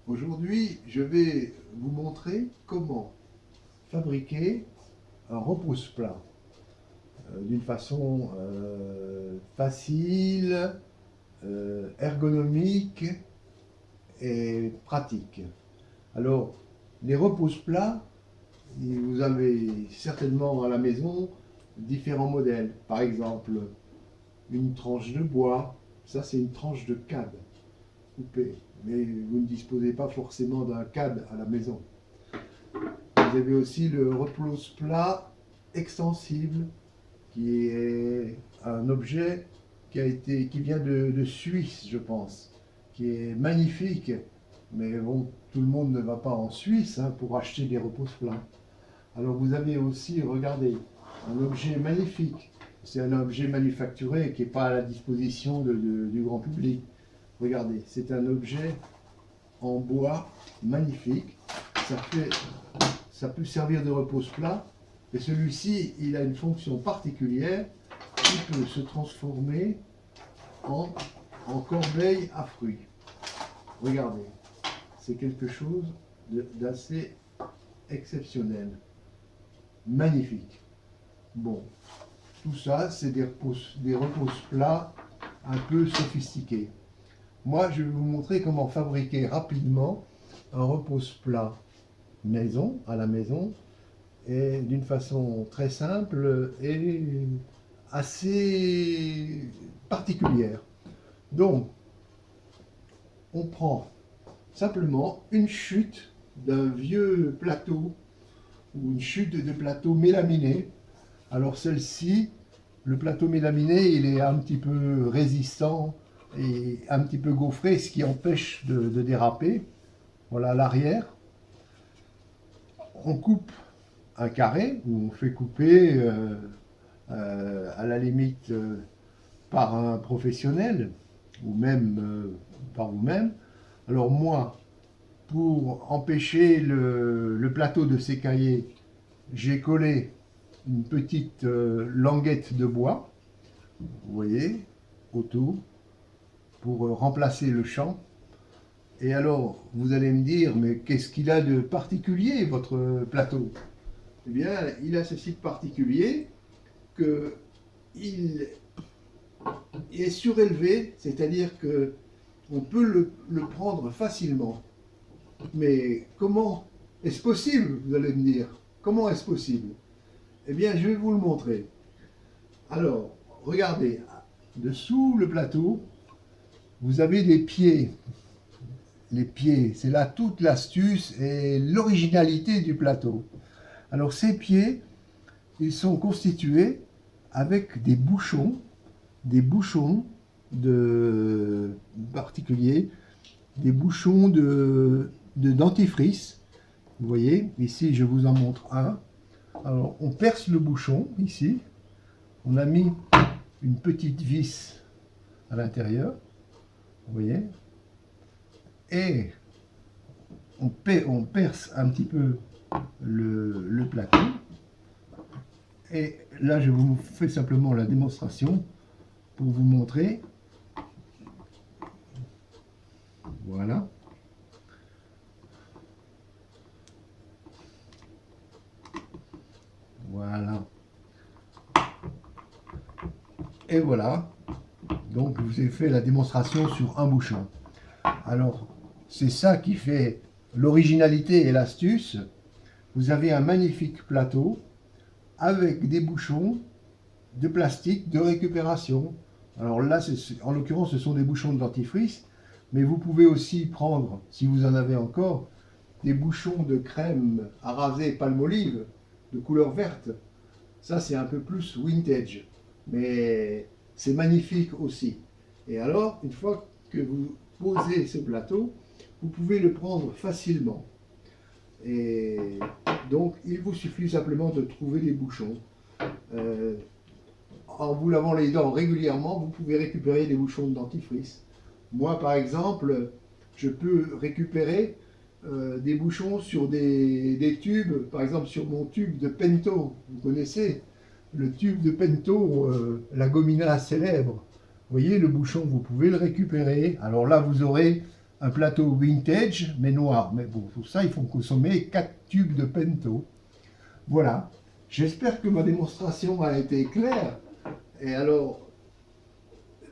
Aujourd'hui, je vais vous montrer comment fabriquer un repose-plat d'une façon facile, ergonomique et pratique. Alors, les repose-plats, vous avez certainement à la maison différents modèles. Par exemple, une tranche de bois, ça c'est une tranche de cad coupée, mais vous ne disposez pas forcément d'un cad à la maison. Vous avez aussi le repose-plat extensible, qui est un objet qui vient de Suisse, je pense, qui est magnifique. Mais bon, tout le monde ne va pas en Suisse pour acheter des repose-plats. Alors vous avez aussi, regardez, un objet magnifique. C'est un objet manufacturé qui n'est pas à la disposition du grand public. Regardez, c'est un objet en bois magnifique. Ça peut servir de repose-plat. Et celui-ci, il a une fonction particulière qui peut se transformer en corbeille à fruits. Regardez, c'est quelque chose d'assez exceptionnel. Magnifique. Bon, tout ça, c'est des repose-plats un peu sophistiqués. Moi, je vais vous montrer comment fabriquer rapidement un repose-plat maison, à la maison, et d'une façon très simple et assez particulière. Donc, on prend simplement une chute d'un vieux plateau ou une chute de plateau mélaminé. Alors celle-ci, le plateau mélaminé, il est un petit peu résistant et un petit peu gaufré, ce qui empêche de déraper. Voilà l'arrière. On coupe un carré, ou on fait couper à la limite par un professionnel, ou même par vous-même. Alors moi, pour empêcher le plateau de s'écailler, j'ai collé une petite languette de bois, vous voyez, autour, pour remplacer le champ. Et alors, vous allez me dire, mais qu'est-ce qu'il a de particulier, votre plateau? Eh bien, il a ceci de particulier qu'il est surélevé, c'est-à-dire que on peut le prendre facilement. Mais comment est-ce possible, vous allez me dire? Comment est-ce possible? Eh bien, je vais vous le montrer. Alors, regardez, dessous le plateau, vous avez des pieds. Les pieds, c'est là toute l'astuce et l'originalité du plateau. Alors, ces pieds, ils sont constitués avec des bouchons de particuliers, des bouchons de dentifrice. Vous voyez, ici, je vous en montre un. Alors, on perce le bouchon, ici. On a mis une petite vis à l'intérieur. Vous voyez. Et on perce un petit peu le plateau. Et là, je vous fais simplement la démonstration pour vous montrer. Voilà. Voilà. Et voilà. Donc, je vous ai fait la démonstration sur un bouchon. Alors, c'est ça qui fait l'originalité et l'astuce. Vous avez un magnifique plateau avec des bouchons de plastique de récupération. Alors là, en l'occurrence, ce sont des bouchons de dentifrice, mais vous pouvez aussi prendre, si vous en avez encore, des bouchons de crème à raser Palmolive de couleur verte. Ça, c'est un peu plus vintage, mais c'est magnifique aussi. Et alors, une fois que vous posez ce plateau, vous pouvez le prendre facilement. Et donc, il vous suffit simplement de trouver des bouchons. En vous lavant les dents régulièrement, vous pouvez récupérer des bouchons de dentifrice. Moi, par exemple, je peux récupérer des bouchons sur des tubes, par exemple sur mon tube de Pento. Vous connaissez le tube de Pento, la gomina célèbre. Vous voyez, le bouchon, vous pouvez le récupérer. Alors là, vous aurez un plateau vintage, mais noir. Mais bon, pour ça, il faut consommer 4 tubes de Pento. Voilà. J'espère que ma démonstration a été claire. Et alors,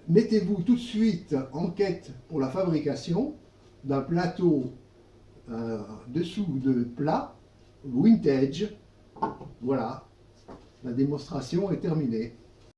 mettez-vous tout de suite en quête pour la fabrication d'un plateau dessous de plat vintage. Voilà, la démonstration est terminée.